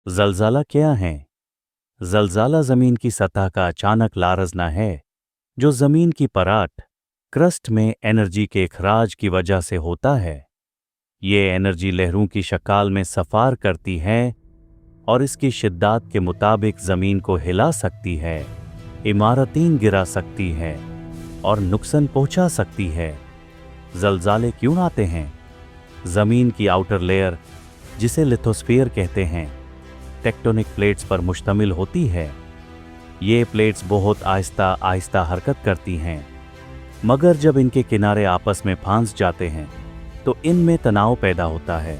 जलज़ाला क्या है? जलज़ाला ज़मीन की सतह का अचानक लारज़ना है जो ज़मीन की परात क्रस्ट में एनर्जी के इखराज की वजह से होता है। ये एनर्जी लहरों की शक्ल में सफ़ार करती है और इसकी शिद्दत के मुताबिक ज़मीन को हिला सकती है, इमारतें गिरा सकती है और नुकसान पहुंचा सकती है। ज़लज़ाले क्यों आते हैं? ज़मीन की आउटर लेयर, जिसे लिथोस्फीयर कहते हैं, टेक्टोनिक प्लेट्स पर मुश्तमिल होती है। ये प्लेट्स बहुत आहिस्ता आहिस्ता हरकत करती हैं, मगर जब इनके किनारे आपस में फंस जाते हैं तो इनमें तनाव पैदा होता है।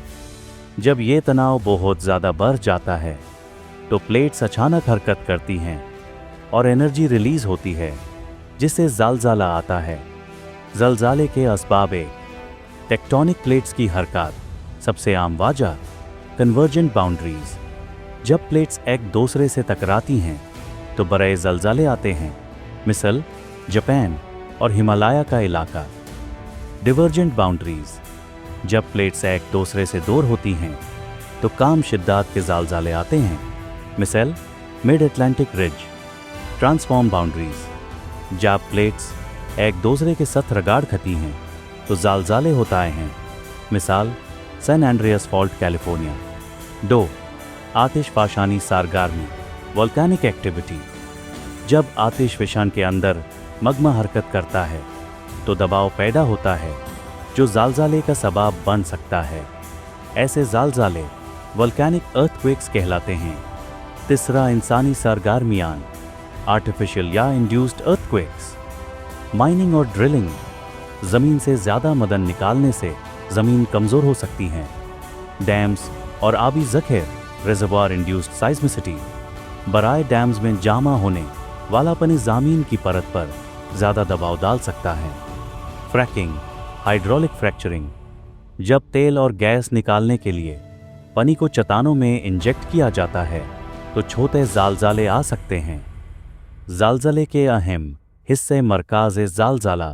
जब ये तनाव बहुत ज़्यादा बढ़ जाता है तो प्लेट्स अचानक हरकत करती हैं और एनर्जी रिलीज़ होती है, जिससे ज़लज़ला आता है। ज़लज़ले के असबाब: टेक्टोनिक प्लेट्स की हरकत। सबसे आम वजह कन्वर्जेंट बाउंड्रीज। जब प्लेट्स एक दूसरे से टकराती हैं तो बड़े ज़लज़ले आते हैं, मिसल जापान और हिमालय का इलाका। Divergent boundaries. जब प्लेट्स एक दूसरे से दूर होती हैं तो कम शिद्दत के ज़लज़ले आते हैं, मिसल mid Atlantic ridge. Transform boundaries. जब प्लेट्स एक दूसरे के साथ रगड़ खाती हैं तो ज़लज़ले होता हैं, मिसाल सैन एंड्रियास फॉल्ट कैलिफोर्निया। 2. आतिशफशानी सरगर्मी, वोल्केनिक एक्टिविटी। जब आतिशफशान के अंदर मग्मा हरकत करता है तो दबाव पैदा होता है जो ज़लज़ले का सबब बन सकता है। ऐसे ज़लज़ले वोल्केनिक अर्थक्वेक्स कहलाते हैं। 3. इंसानी सरगर्मियां, आर्टिफिशियल या इंड्यूस्ड अर्थक्वेक्स। माइनिंग और ड्रिलिंग। ज़मीन से ज़्यादा मदन निकालने से ज़मीन कमज़ोर हो सकती है। डैम्स और आबी ज़ख़ीर, रिजर्वायर इंड्यूस्ड साइस्मिसिटी। बराए डैम्स में जमा होने वाला पानी ज़मीन की परत पर ज़्यादा दबाव डाल सकता है। Fracking, hydraulic fracturing. जब तेल और गैस निकालने के लिए पानी को चट्टानों में इंजेक्ट किया जाता है तो छोटे ज़लज़ले आ सकते हैं। ज़लज़ले के अहम हिस्से मरकाज़ ज़लज़ला,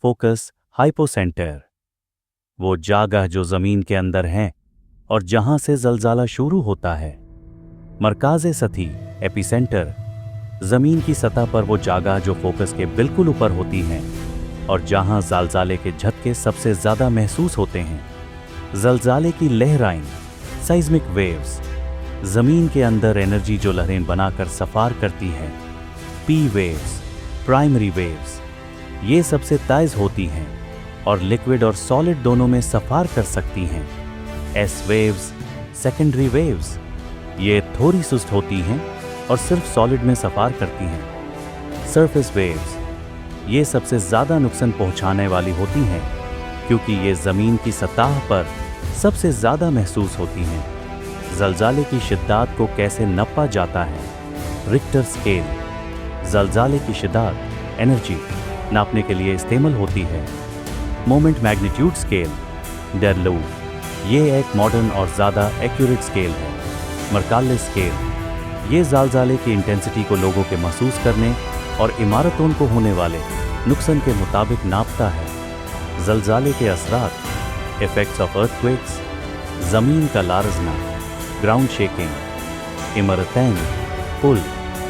फोकस, हाइपोसेंटर। वो जगह जो ज़मीन के अंदर है और जहां से ज़लज़ला शुरू होता है। मरकाज़ सतही, एपिसेंटर। ज़मीन की सतह पर वो जगह जो फोकस के बिल्कुल ऊपर होती है और जहां ज़लज़ले के झटके सबसे ज़्यादा महसूस होते हैं। ज़लज़ले की लहरें, साइज़मिक वेव्स। ज़मीन के अंदर एनर्जी जो लहरें बनाकर सफ़ार करती है। P waves, primary waves. ये सबसे तेज़ होती हैं और लिक्विड और सॉलिड दोनों में सफ़ार कर सकती हैं। S waves, secondary waves. ये थोड़ी सुस्त होती हैं और सिर्फ सॉलिड में सफ़ार करती हैं। Surface waves. ये सबसे ज़्यादा नुकसान पहुंचाने वाली होती हैं क्योंकि ये ज़मीन की सतह पर सबसे ज़्यादा महसूस होती हैं। ज़लज़ले की शिद्दत को कैसे नापा जाता है? Richter scale. ज़लज़ले की शिद्दत एनर्जी नापने के लिए इस्तेमाल होती है। मोमेंट मैग्नीट्यूड स्केल, डेरलू। ये एक मॉडर्न और ज़्यादा एक्यूरेट स्केल है। Mercalli scale. ये ज़लज़ले की इंटेंसिटी को लोगों के महसूस करने और इमारतों को होने वाले नुकसान के मुताबिक नापता है। ज़लज़ले के असरात, इफ़ेक्ट्स ऑफ अर्थक्वेक्स। ज़मीन का लारज़ना, ग्राउंड शेकिंग। इमारतें, पुल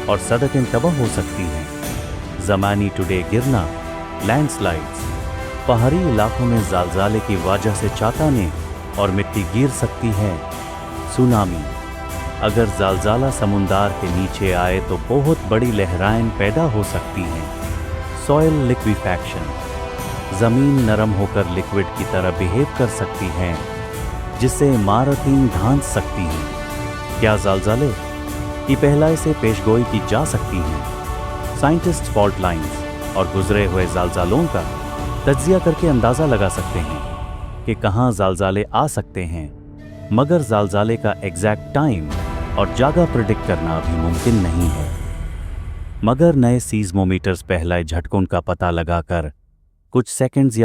और सड़कें तबाह हो सकती हैं। ज़मानी टुडे गिरना, लैंडस्लाइड्स। पहाड़ी इलाकों में ज़लज़ले की वजह से चट्टानें और मिट्टी गिर सकती है। सुनामी। अगर ज़लज़ला समुद्र के नीचे आए तो बहुत बड़ी लहरें पैदा हो सकती हैं। Soil liquefaction. ज़मीन नरम होकर लिक्विड की तरह बिहेव कर सकती है जिससे इमारतें धंस सकती हैं। क्या ज़लज़ले की पहले से पेशगोई की जा सकती है? साइंटिस्ट फॉल्ट लाइंस और गुजरे हुए ज़लज़लों का तज्ज़िया करके अंदाज़ा लगा सकते हैं कि कहाँ ज़लज़ले आ सकते हैं, मगर ज़लज़ले का एग्जैक्ट टाइम और जगह प्रेडिक्ट करना अभी मुमकिन नहीं है। मगर नए सीज़मोमीटर्स पहले झटकों का पता लगाकर कुछ सेकंड्स